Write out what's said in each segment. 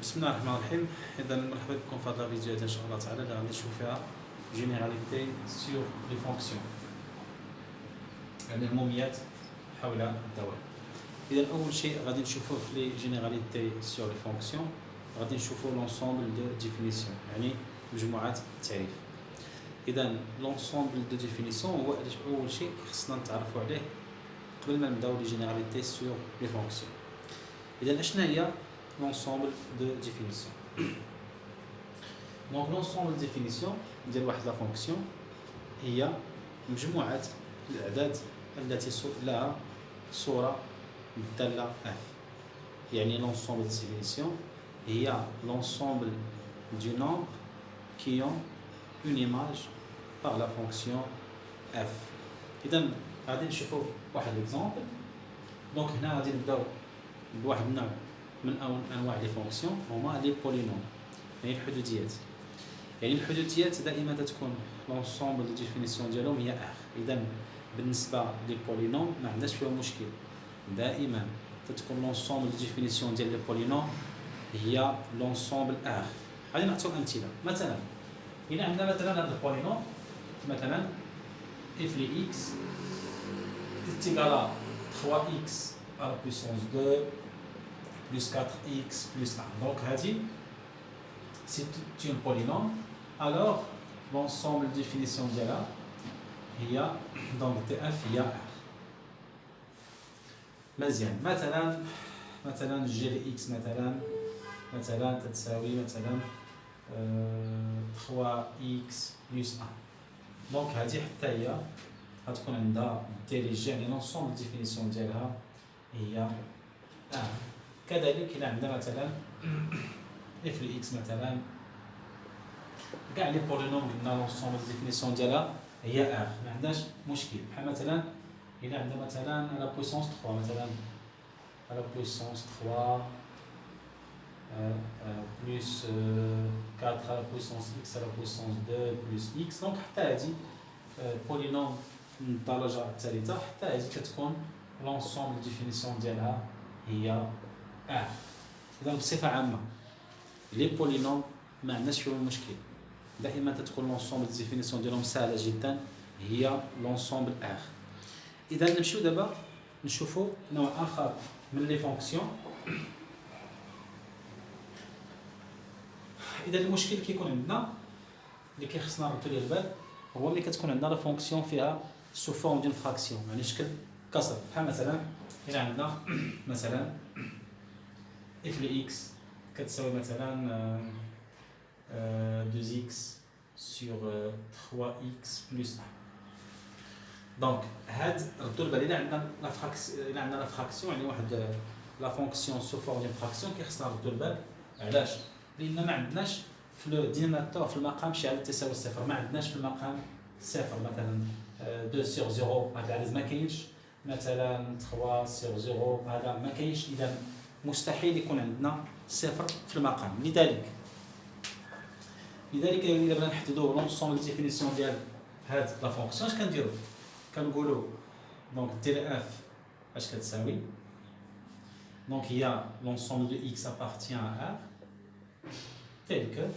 بسم الله الرحمن الرحيم. اذا مرحبا بكم في هذا الفيديو ان شاء الله تعالى اللي غادي نشوف فيها جينيراليتي سور لي فونكسيون، يعني الموميات حول الدوائر. اذا اول شيء غادي نشوفوه في لي جينيراليتي سور لي فونكسيون، غادي نشوفوا لونسومبل دو ديفينيسيون، يعني مجموعات التعريف. اذا لونسومبل دو ديفينيسيون هو اول شيء خصنا نتعرفوا عليه قبل ما نبداو لي جينيراليتي سور لي فونكسيون. اذا اشنا هي l'ensemble de définition. Donc l'ensemble de définition ديال واحد لا فونكسيون هي مجموعة الأعداد التي لها صورة دالة f. يعني l'ensemble de définition هي l'ensemble du nombre qui ont une image par la fonction f. إذا غادي نشوفوا واحد l'exemple. دونك هنا غادي نبداو بواحد النوع من انواع لي فونكسيون هما لي بولينوم، يعني الحدوديات. يعني الحدوديات دائما تكون لونسومبل دو ديفينيسيون ديالهم هي ار. اذا بالنسبه لي بولينوم ما عندناش فيهم مشكل، دائما تكون لونسومبل دو ديفينيسيون ديال لي بولينوم هي لونسومبل ار. غادي نعطيو امثله. مثلا الى عندنا مثلا هذا البولينوم مثلا اف لي اكس تيغالا 3x à la puissance 2 plus 4x plus 1. Donc, c'est un polynôme. Alors, l'ensemble de définition de là, il y a donc df, il y a r. مزيان. مثلا g de x مثلا تساوي مثلا 3x plus 1. Donc, هذه حتى هي غتكون عندها ديريجي، يعني l'ensemble de définition ديالها هي r. كذلك إلا عندنا مثلا اف لي اكس مثلا كاع لي بولينوم قلنا لونسومبل ديفينيسيون ديالها هي ار، ما عندناش مشكل. بحال مثلا إلا عندنا مثلا على بويسونس 3 مثلا على بويسونس 3 بلس 4 على بويسونس اكس على بويسونس 2 بلس اكس. دونك حتى هادي بولينوم من الدرجة الثالثة، حتى هادي كتكون لونسومبل ديفينيسيون ديالها هي ار. إذا بصفة عامة لي بولينوم ما عندناش فيهم مشكل، دائما تتكون لونسومبل ديفينيسيون ديالهم سهلة جدا هي لونسومبل ار. إذا نمشيو دابا نشوفوا نوع آخر من لي فونكسيون. إذا المشكل كيكون عندنا اللي كيخصنا نردو ليه البال هو ملي كتكون عندنا لا فونكسيون فيها سو فورم ديال فراكسيون، يعني شكل كسر. بحال مثلا إلا عندنا مثلا اف لي اكس كتساوي مثلا 2x sur 3x plus 1. دونك هاد ردوا البال إلا عندنا لا فراكسيون يعني واحد لا فونكسيون سو فورم ديال فراكسيون كيخصنا نردوا البال. علاش؟ لأن ما عندناش في لو ديناماتور في المقام شي عدد تساوي صفر، ما عندناش في المقام صفر. مثلا 2 sur 0 هاد العدد ما كاينش، مثلا 3 sur 0 هذا ما كاينش. إذا مستحيل يكون عندنا صفر في المقام. لذلك إلا بغينا نحددوا لونسومبل ديفينيسيون ديال هاد لا فونكسيون اش كنديروا؟ كنقولوا دونك ديال اف اش كتساوي، دونك هي لونسومبل دو اكس ابارتيان ا ار تيل كو.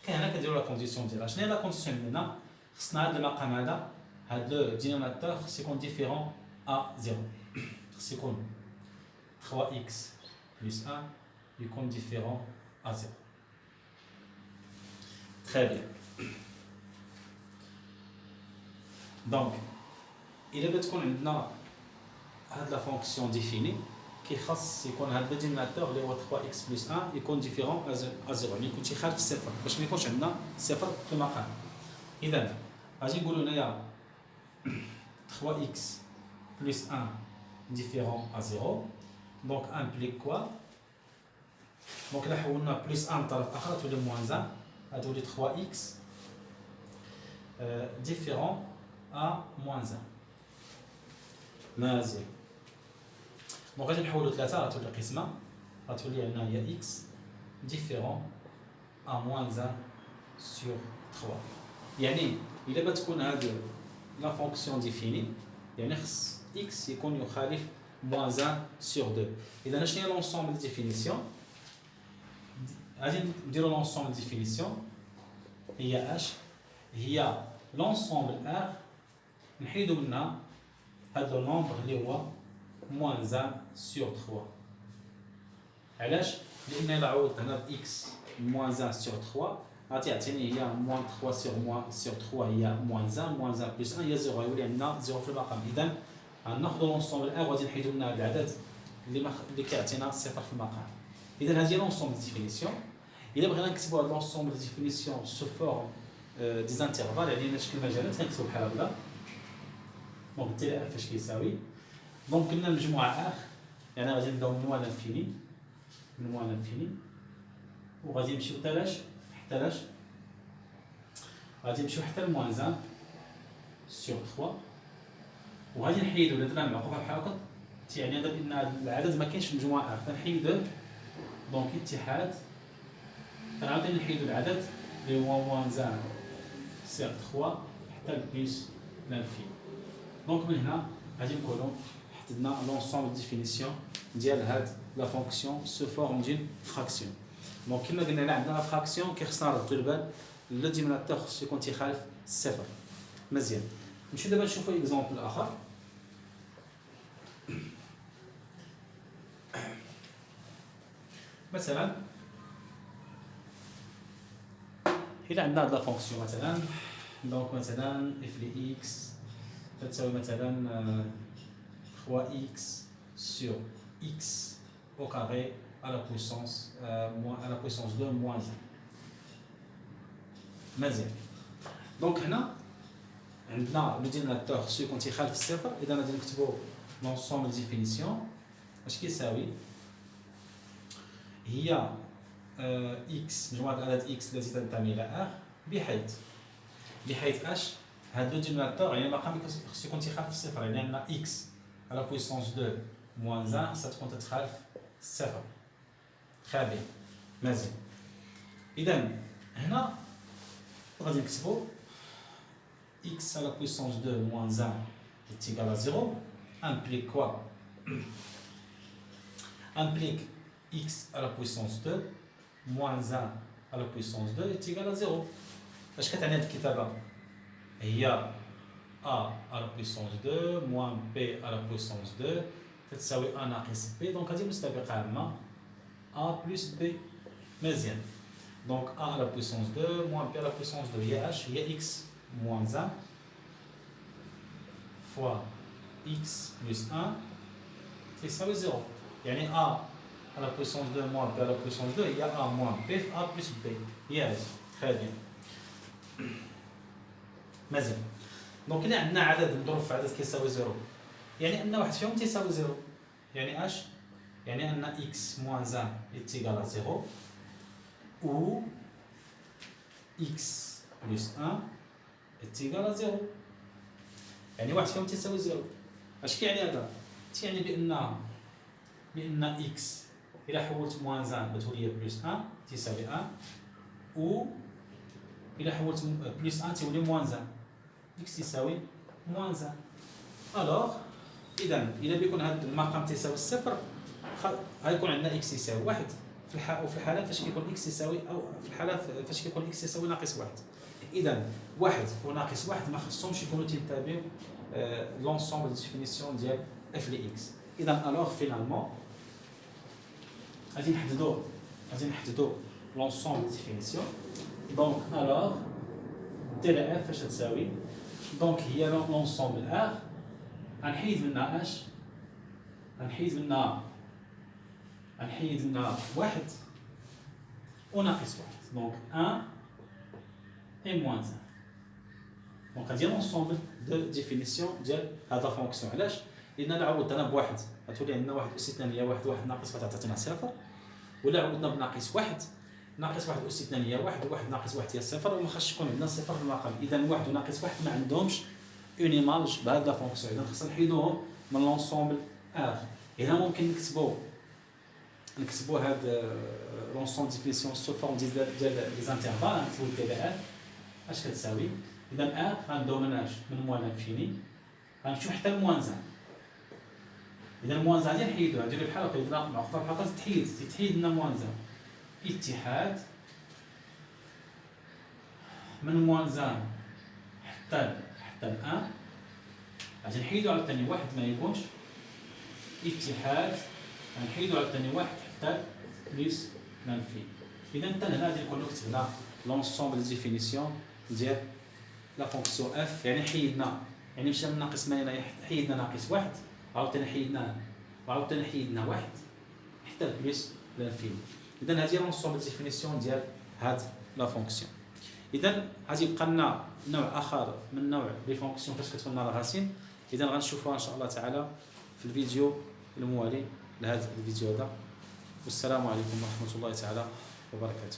كاين هنا كنديروا لا كونديسيون ديالها. شنو هي لا كونديسيون ديالنا؟ خصنا هاد المقام هذا هاد لو ديناماتور خص يكون ديفيرون ا 0، خص يكون 3x plus 1 يكون différent à 0. Très bien. Donc, إلا بتكون عندنا هاد لا فونكسيون ديفيني كيخص يكون هاد لو ديناماتور اللي هو 3x plus 1 يكون différent à 0، يعني يكون تيخالف الصفر باش ما يكونش عندنا صفر في المقام. إذا غادي نقولوا هنايا 3x plus 1 différent à 0. Donc implique quoi? Donc là on a plus 1 طرف اخر تولي moins 1 غتولي 3x différent à moins 1. مزيان. دونك غادي نحولوا 3 غتولي قسمه، غتولي عندنا هي x différent à moins 1 sur 3. يعني الا بتكون هاد لا فونكسيون ديفيني يعني خص x يكون يخالف moins 1 sur 2. إذا شنو هي l'ensemble de définition؟ غادي نديرو لونسومبل ديفينيسيون هي اش هي لونسومبل ار نحيدو منها هاد لو نومبر اللي هو موان 1 سور 3. علاش؟ لان الا عوضت هنا باكس موان 1 سور 3 غادي يعطيني هي موان 3 سور 3 هي موان 1 موان 1 بلس 1 هي 0 يولي عندنا 0 في المقام. اذا غناخذ لونسومبل ار وغادي نحيدو منها هاد العدد اللي كيعطينا 0 في المقام. اذا هذه لونسومبل ديفينيسيون. الا بغينا نكتبوا هاد لونسومبل ديفينيسيون سو فورم دي زانترفال يعني شكل مجالات غنكتبوا بحال هكذا. دونك تي اف اش كيساوي دونك قلنا المجموعه اخ يعني غادي نبداو من موان انفيني من موان انفيني وغادي نمشيو حتى لاش حتى لاش غادي نمشيو حتى لموان 1 سور 3 وغادي نحيدو الا درنا معقوفه بحال هكا يعني هذا بان العدد ما كاينش في المجموعه اخ تنحيدو دونك اتحاد غادي نحيدو العدد اللي هو موان 1 سور 3 حتى لبليس لانفيني. دونك من هنا غادي نكونوا حددنا لونسومبل ديفينيسيون ديال هاد لا فونكسيون سو فورم دين فراكسيون. دونك كما قلنا الا عندنا لا فراكسيون كيخصنا نردو البال لو دينوميناتور خصو يكون تيخالف الصفر. مزيان نمشيو دابا نشوفو اكزومبل اخر. مثلا الا عندنا هاد لا فونكسيون مثلا دونك مثلا اف لي اكس تساوي مثلا 3x sur x au carré à la puissance 2 moins 1. مزيان دونك هنا عندنا لو دينوميناتور خصو يكون تيخالف الصفر. اذا غادي نكتبو لونسومبل ديفينيسيون اش كيساوي هي x مجموعة الأعداد x التي تنتمي إلى ار بحيث اش هاد لو دينوميناتور يعني المقام خصو يكون تيخالف الصفر يعني عندنا x à la puissance 2 moins 1 ça تكون تتخالف الصفر. très bien مزيان. اذا هنا غادي نكتبو x à la puissance 2 moins 1 est égal à 0 implique quoi implique x à la puissance 2 moins 1 à la puissance 2 est égal à 0. اش كتعني هاد الكتابه هي a à la puissance 2 moins b à la puissance 2 تساوي a ناقص b. دونك هذه مسابقه عامه a plus b. مزيان دونك a à la puissance 2 moins b à la puissance 2 هي h هي x moins 1 fois x plus 1 تساوي 0 يعني a à la puissance 2 moins b à la puissance 2 هي a moins b في a plus b هي هذه. très bien مزيان. دونك الا عندنا عدد مضروب في عدد كيساوي 0 يعني ان واحد فيهم تيساوي 0 يعني اش يعني ان x moins 1 est égal à 0 ou x plus 1 est égal à 0 يعني واحد فيهم تيساوي 0. اش كيعني هذا؟ تيعني بان x الا حولت moins 1 بتولي plus 1 تيساوي 1 ou الا حولت plus 1 تيولي moins 1 x يساوي moins 1. الوغ اذا الا بيكون هذا المقام تيساوي الصفر غيكون عندنا x يساوي 1 وفي الحاله فاش كيكون x يساوي او في الحاله فاش كيكون x يساوي ناقص 1. اذا 1 وناقص 1 ما خصهمش يكونوا تيتابعوا لونسومبل ديفينيسيون ديال اف لي x. اذا الوغ فينالمون غادي نحددوا لونسومبل ديفينيسيون. دونك الوغ دي لا اف فاش تساوي دونك هي لونسومبل ار غنحيد منها اش غنحيد منها 1 وناقص 1 دونك 1 اي موان 1. دونك هادي لونسومبل دو ديفينيسيون ديال هاد لا فونكسيون. علاش؟ لان الا عوضنا بواحد غتولي عندنا 1 اس 2 هي 1 ناقص 1 تعطينا 0 ولا عوضنا بناقص 1 ناقص 1 اس 2 هي 1 و1 ناقص 1 هي 0 وما خاصش يكون عندنا 0 في المقام. اذا 1 وناقص 1 ما عندهمش اون ايماج بهاد لا فونكسيون. اذا خصنا نحيدوهم من لونسومبل ار. هنا ممكن نكتبوا هاد لونسومبل ديفينيسيون سو فورم ديال لي زانترفال نكتبوا تي بي ار اش كتساوي. اذا ار غنبداو من اش من موان انفيني غنمشيو حتى لموان 1. اذا موان 1 غادي نحيدوها نديرو بحال هكا معقوفه بحال هكا تتحيد لنا موان 1 اتحاد من موان حتى الان، غادي نحيدو على الثاني واحد ما يكونش اتحاد، غنحيدو على الثاني واحد حتى بليس منفي. اذا حتى هنا غادي نكونو كتبنا لونسومبل ديفينيسيون ديال لا فونكسيون اف، يعني حيدنا، يعني مشينا من ناقص ما هنا حيدنا ناقص واحد، عاوتاني حيدنا واحد حتى بليس لانفيني. اذا هذه لونسومبل ديفينيسيون ديال هاد لا فونكسيون. اذا غادي يبقى لنا نوع اخر من نوع لي فونكسيون فاش كتكون لنا الغاسين. اذا غنشوفوها ان شاء الله تعالى في الفيديو الموالي لهذا الفيديو هذا. والسلام عليكم ورحمه الله تعالى وبركاته.